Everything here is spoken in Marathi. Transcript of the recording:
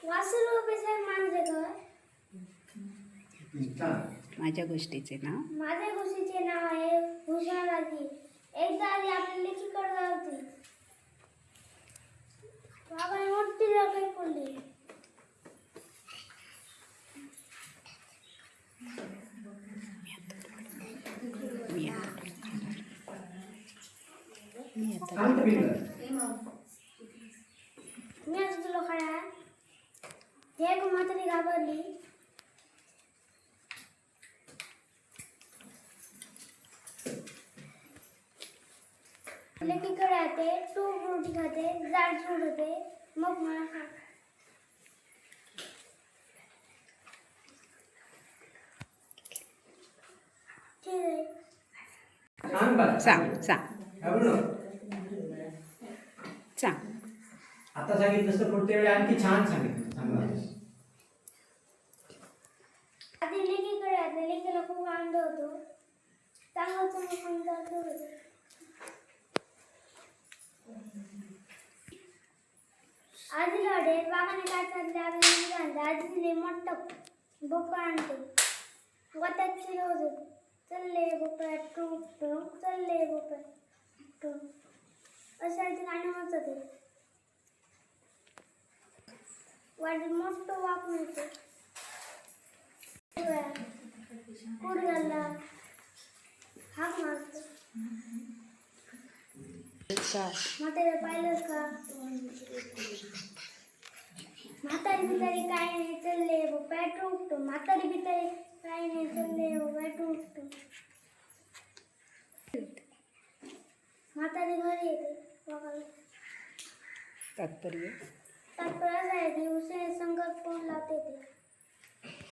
वासरू बेसन मांजरे घर. माझ्या गोष्टीचे नाव माझ्या गोष्टीचे नाव आहे भूषणाजी. एकदा आधी आपल्या लेकीकडे जाऊ. बाबा मोठी रगई पडली. मी आता मी आज तुला खडा हे गो म्हातारी घाबरली. लेकीकडे येते, तूप रोटी खाते, जाड सोडते, मग मला खा. ठीक आहे. सांग सांग सांग. आता सांगितलं तर पुढच्या वेळी आणखी छान सांगितलं. चांगलं आधी लेकीकडे येते, लेकीला खूप आनंद होतो. चांगलं समजत होतं. आधी लढे बागाने काढतातले आपल्याला आधी दिले मोठं भोपळा आणते. वत्यात शिरवत होते. चलले भोपळा टूक टूक, चलले भोपळा टूक अशा ते गाणे म्हणत होते. वाटेत मोठं वाप मिळते. कुड घालला हाक मारतो. म्हातारे पाहिलं का? म्हातारी बितारी काय नाही, चलले भोपळा टूक टूक. म्हातारी बितारी काय नाही, चलले भोपळा टूक टूक. म्हातारी घरी येते बघायला. तात्पर्य तात्पर्य असं आहे की